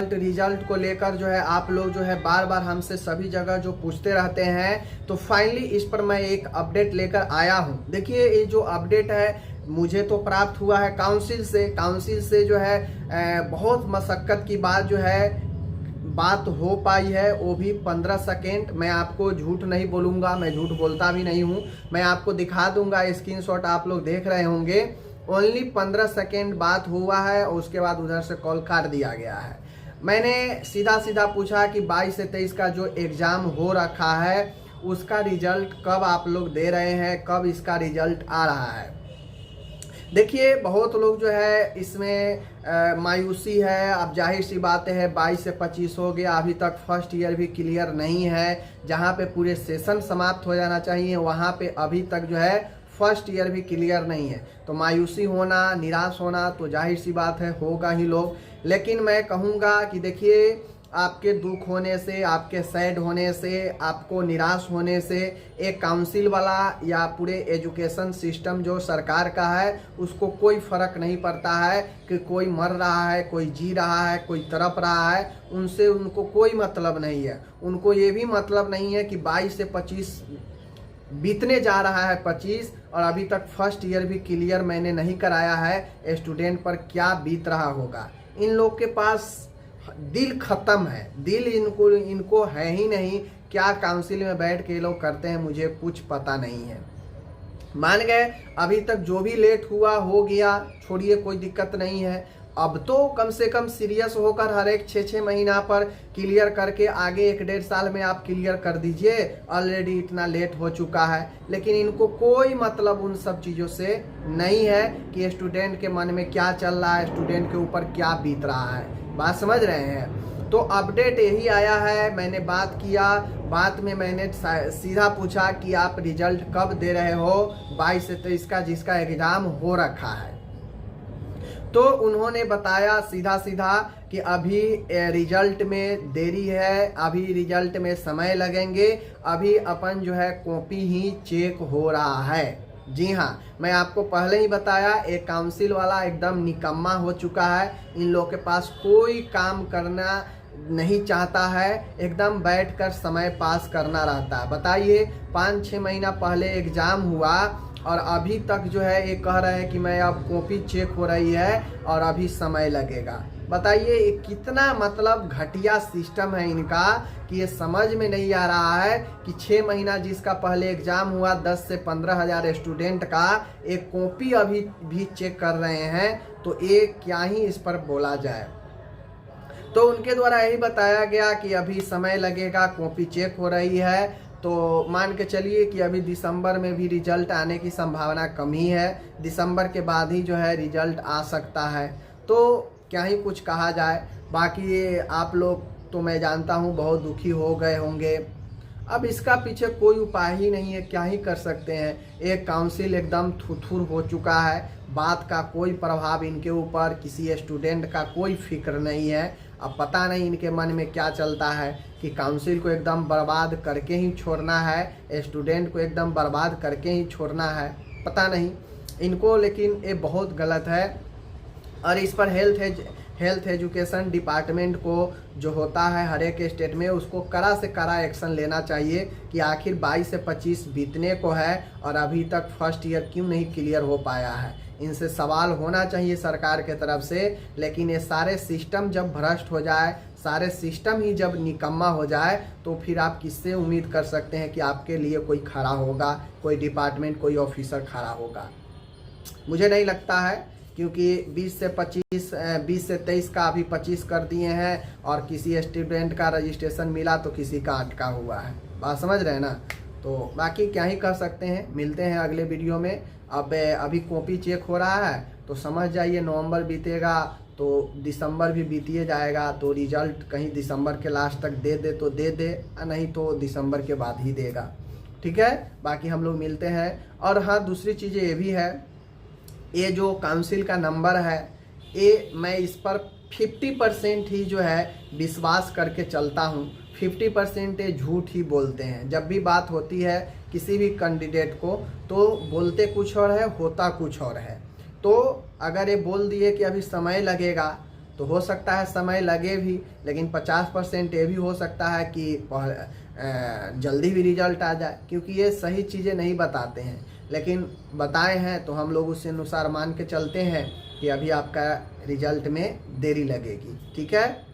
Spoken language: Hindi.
रिजल्ट को लेकर जो है आप लोग जो है बार बार हमसे सभी जगह जो पूछते रहते हैं, तो फाइनली इस पर मैं एक अपडेट लेकर आया हूं। देखिए, ये जो अपडेट है मुझे तो प्राप्त हुआ है काउंसिल से जो है बहुत मशक्कत की बात जो है बात हो पाई है, वो भी 15 सेकेंड। मैं आपको झूठ नहीं बोलूँगा, मैं झूठ बोलता भी नहीं हूँ, मैं आपको दिखा दूंगा, स्क्रीनशॉट आप लोग देख रहे होंगे। ओनली 15 सेकेंड बात हुआ है और उसके बाद उधर से कॉल काट दिया गया है। मैंने सीधा पूछा कि 22 से 23 का जो एग्ज़ाम हो रखा है उसका रिजल्ट कब आप लोग दे रहे हैं, कब इसका रिजल्ट आ रहा है। देखिए, बहुत लोग जो है इसमें मायूसी है। अब जाहिर सी बात है 22 से 25 हो गया, अभी तक फर्स्ट ईयर भी क्लियर नहीं है। जहाँ पे पूरे सेशन समाप्त हो जाना चाहिए वहाँ पे अभी तक जो है फर्स्ट ईयर भी क्लियर नहीं है। तो मायूसी होना, निराश होना तो जाहिर सी बात है, होगा ही लोग। लेकिन मैं कहूँगा कि देखिए, आपके दुख होने से, आपके सैड होने से, आपको निराश होने से एक काउंसिल वाला या पूरे एजुकेशन सिस्टम जो सरकार का है उसको कोई फ़र्क नहीं पड़ता है कि कोई मर रहा है, कोई जी रहा है, कोई तड़प रहा है। उनसे उनको कोई मतलब नहीं है। उनको ये भी मतलब नहीं है कि 22 से 25 बीतने जा रहा है 25 और अभी तक फर्स्ट ईयर भी क्लियर मैंने नहीं कराया है। स्टूडेंट पर क्या बीत रहा होगा। इन लोग के पास दिल खत्म है, दिल इनको है ही नहीं। क्या काउंसिल में बैठ के लोग करते हैं मुझे कुछ पता नहीं है। मान गए अभी तक जो भी लेट हुआ हो गया, छोड़िए, कोई दिक्कत नहीं है। अब तो कम से कम सीरियस होकर हर एक 6-6 महीना पर क्लियर करके आगे 1-1.5 साल में आप क्लियर कर दीजिए। ऑलरेडी इतना लेट हो चुका है। लेकिन इनको कोई मतलब उन सब चीज़ों से नहीं है कि स्टूडेंट के मन में क्या चल रहा है, स्टूडेंट के ऊपर क्या बीत रहा है। बात समझ रहे हैं। तो अपडेट यही आया है। मैंने बात किया, बात में मैंने सीधा पूछा कि आप रिजल्ट कब दे रहे हो 22 से 23 का, जिसका एग्ज़ाम हो रखा है। तो उन्होंने बताया सीधा कि अभी रिजल्ट में देरी है, अभी रिजल्ट में समय लगेंगे, अभी अपन जो है कॉपी ही चेक हो रहा है। जी हाँ, मैं आपको पहले ही बताया, एक काउंसिल वाला एकदम निकम्मा हो चुका है। इन लोग के पास कोई काम करना नहीं चाहता है, एकदम बैठकर समय पास करना रहता है। बताइए, 5-6 महीना पहले एग्ज़ाम हुआ और अभी तक जो है ये कह रहे हैं कि मैं अब कॉपी चेक हो रही है और अभी समय लगेगा। बताइए, ये कितना मतलब घटिया सिस्टम है इनका कि ये समझ में नहीं आ रहा है कि 6 महीना जिसका पहले एग्ज़ाम हुआ 10 से 15 हज़ार स्टूडेंट का एक कॉपी अभी भी चेक कर रहे हैं। तो ये क्या ही इस पर बोला जाए। तो उनके द्वारा यही बताया गया कि अभी समय लगेगा, कॉपी चेक हो रही है। तो मान के चलिए कि अभी दिसंबर में भी रिजल्ट आने की संभावना कम ही है। दिसंबर के बाद ही जो है रिजल्ट आ सकता है। तो क्या ही कुछ कहा जाए। बाकी आप लोग तो मैं जानता हूँ बहुत दुखी हो गए होंगे। अब इसका पीछे कोई उपाय ही नहीं है, क्या ही कर सकते हैं। एक काउंसिल एकदम थुथुर हो चुका है, बात का कोई प्रभाव इनके ऊपर, किसी स्टूडेंट का कोई फिक्र नहीं है। अब पता नहीं इनके मन में क्या चलता है कि काउंसिल को एकदम बर्बाद करके ही छोड़ना है, स्टूडेंट को एकदम बर्बाद करके ही छोड़ना है, पता नहीं इनको। लेकिन ये बहुत गलत है और इस पर हेल्थ एजुकेशन डिपार्टमेंट को जो होता है हर एक स्टेट में, उसको कड़ा से कड़ा एक्शन लेना चाहिए कि आखिर 22 से 25 बीतने को है और अभी तक फर्स्ट ईयर क्यों नहीं क्लियर हो पाया है। इनसे सवाल होना चाहिए सरकार के तरफ से। लेकिन ये सारे सिस्टम जब भ्रष्ट हो जाए, सारे सिस्टम ही जब निकम्मा हो जाए, तो फिर आप किससे उम्मीद कर सकते हैं कि आपके लिए कोई खड़ा होगा, कोई डिपार्टमेंट, कोई ऑफिसर खड़ा होगा। मुझे नहीं लगता है, क्योंकि 20 से 23 का अभी 25 कर दिए हैं और किसी स्टूडेंट का रजिस्ट्रेशन मिला तो किसी का अटका हुआ है। बात समझ रहे हैं ना। तो बाकी क्या ही कर सकते हैं। मिलते हैं अगले वीडियो में। अब अभी कॉपी चेक हो रहा है तो समझ जाइए नवंबर बीतेगा तो दिसंबर भी बीतिए जाएगा। तो रिजल्ट कहीं दिसंबर के लास्ट तक दे तो दे, नहीं तो दिसंबर के बाद ही देगा। ठीक है, बाकी हम लोग मिलते हैं। और हाँ, दूसरी चीज़ ये भी है, ये जो काउंसिल का नंबर है, ये मैं इस पर 50% ही जो है विश्वास करके चलता हूँ। 50% ये झूठ ही बोलते हैं। जब भी बात होती है किसी भी कैंडिडेट को, तो बोलते कुछ और है, होता कुछ और है। तो अगर ये बोल दिए कि अभी समय लगेगा, तो हो सकता है समय लगे भी, लेकिन 50% ये भी हो सकता है कि जल्दी भी रिजल्ट आ जाए, क्योंकि ये सही चीज़ें नहीं बताते हैं, लेकिन बताए हैं तो हम लोग उस अनुसार मान के चलते हैं कि अभी आपका रिजल्ट में देरी लगेगी। ठीक है।